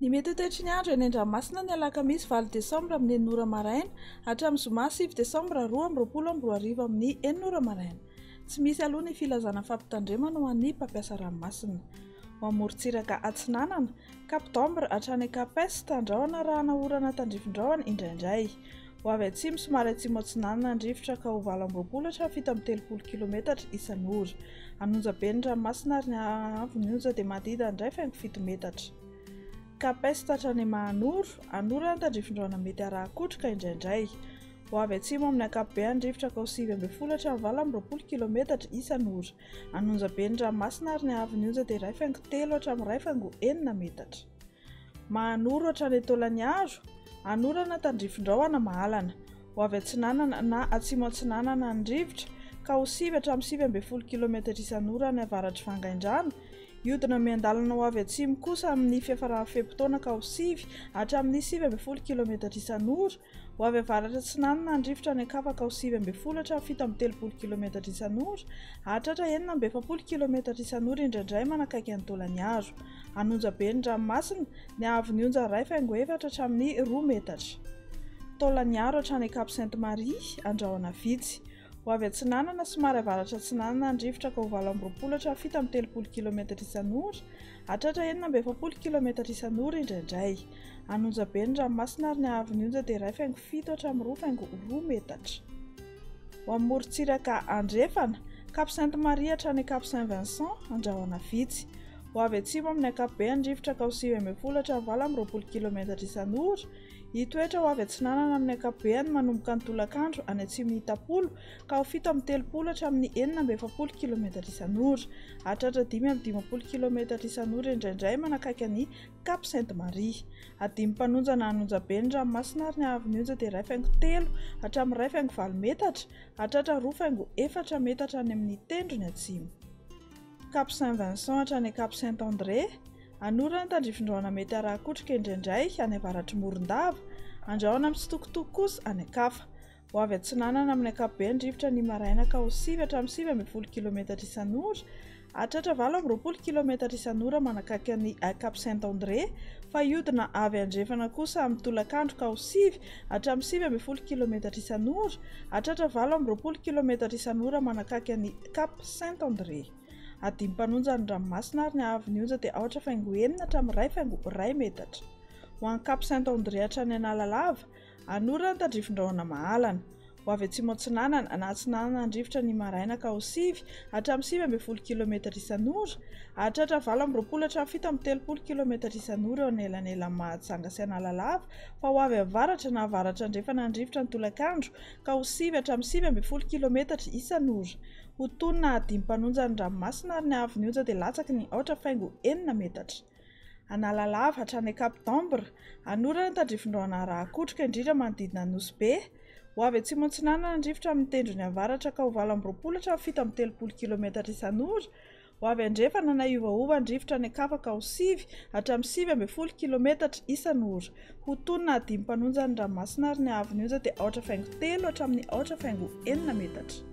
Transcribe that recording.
Ny mety toetry ny andro eny Andranomasina ny alakamisy 20 desambra amin'ny 9 ora maraina hatramin'ny zoma 7 desambra 2024 amin'ny 9 ora maraina. Tsy misy aloha ny filazana fampitandremana ho an'ny mpampiasa ranomasina. Ho amorontsiraka Atsinanana, Cap d'Ombre hatrany Capes tandraona rahana orana tandrifin-drahona indraindray. Ho avy atsimo somary atsimo Atsinanana andrifotra ka ho 20 hatramin'ny 70 km isan'ora. Anonja be ny ranomasina ary ny haavon'ny onja dia madida indray faingo 7 metatra. Capes hatrany Mahanoro, anorana tandrifin-drahona mety arahakotroka indraindray. Ho avy atsimo amin'ny ankapobeny andrifotra ka ho 9 hatramin'ny 20 km isan'ora. Anonja be ny ranomasina ary ny haavon'ny onja dia 2.3 hatramin'ny 2.4 metatra. Mahanoro hatrany Tolaniaro, anorana tandrifin-drahona Mahalana. Ho avy Atsinanana na atsimo Atsinanana andrifotra ka ho 7 hatramin'ny 7 km isan'ora ny avaratry Vangaindrano. Iodina miandalana ho avy atsimo kosa amin'ny fiafarahany fe-potoana ka ho 7 hatramin'ny 7 km isan'ora. Ho avy avaratra Atsinanana andrifotra ny Ankava ka ho 7 hatramin'ny 17 km isan'ora. Hatratra 9 km isan'ora indraindray manakaiky ny Tolaniaro. Anonja be ny ranomasina, ny haavon'ny onja 2.4 hatramin'ny 2 metatra. Tolaniaro hatrany Cap Sainte-Marie, Andrahoana vitsy. Ho avy Atsinanana somary avaratra Atsinanana andrifotra ka ho 20 hatramin'ny 17 km isan'ora. Hatratra 9 km isan'ora indraindray. Anonja be ny ranomasina ary ny haavon'ny onja dia 2.7 hatramin'ny 2.2 metatra. Ho amorontsiraka Andrefana, Cap Sainte-Marie hatrany Cap Saint-Vincent, Andrahoana vitsy. Ho avy atsimo amin'ny ankapobeny andrifotra ka ho 9 hatramin'ny 20 km isan'ora. Hitoetra ho avy Atsinanana amin'ny ankapobeny manomboka ny tolakandro any atsimon'ny Itapolo ka ho 7 hatramin'ny 9 km isan'ora. Hatratra 5 km isan'ora indraindray manakaiky ny Cap Sainte-Marie. Adimy mpanonjana anonja be ny ranomasina ary ny haavon'ny onja dia 2.3 hatramin'ny 2.4 metatra. Hatratra 2.4 metatra any amin'ny tendrony atsimo. Cap Saint-Vincent hatrany Cap Saint-André, anorana tandrifin-drahona mety arahakotroka indraindray any avaratry Morondava. Andrahoana amin'ny Tsitokotoko kosa any Ankafa. Ho avy Atsinanana amin'ny ankapobeny andrifotra ny maraina ka ho 7 hatramin'ny 7 km isan'ora. Hatratra 20 km isan'ora manakaiky ny Cap Saint-André. Fa iodina avy Andrefana kosa amin'ny tolakandro ka ho 7 hatramin'ny 7 km isan'ora. Hatratra 20 km isan'ora manakaiky ny Cap Saint-André. Adimy mpanonja ny ranomasina ary ny haavon'ny onja dia 4.4 hatramin'ny 2.1 metatra. Ho an'ny Cap Saint-André hatrany Analalava, anorana tandrifin-drahona Mahalana. Ho avy atsimo Atsinanana na Atsinanana andrifotra ny maraina ka ho 7 hatramin'ny 7 km isan'ora. Hatratra 20 hatramin'ny 17 km isan'ora eo anelanelan'ny Mahajanga sy Analalava. Fa ho avy avaratra na avaratra Andrefana andrifotra ny tolakandro ka ho 7 hatramin'ny 7 km isan'ora. Ho tonina adimy mpanonja ny ranomasina ary ny haavon'ny onja dia latsaky ny 4.4 metatra. Analalava hatrany Cap d'Ombre, anorana tandrifin-drahona arahakotroka indrindra manodidina Nosy Be. Ho avy atsimo Atsinanana andrifotra amin'ny tendrony avaratra ka ho 20 hatramin'ny 17 km isan'ora. Ho avy Andrefana na iovaova andrifotra ny Ankava ka ho 7 hatramin'ny 7 km isan'ora. Ho tonina adimy mpanonja ny ranomasina ary ny haavon'ny onja dia 4.3 hatramin'ny 4.4 metatra.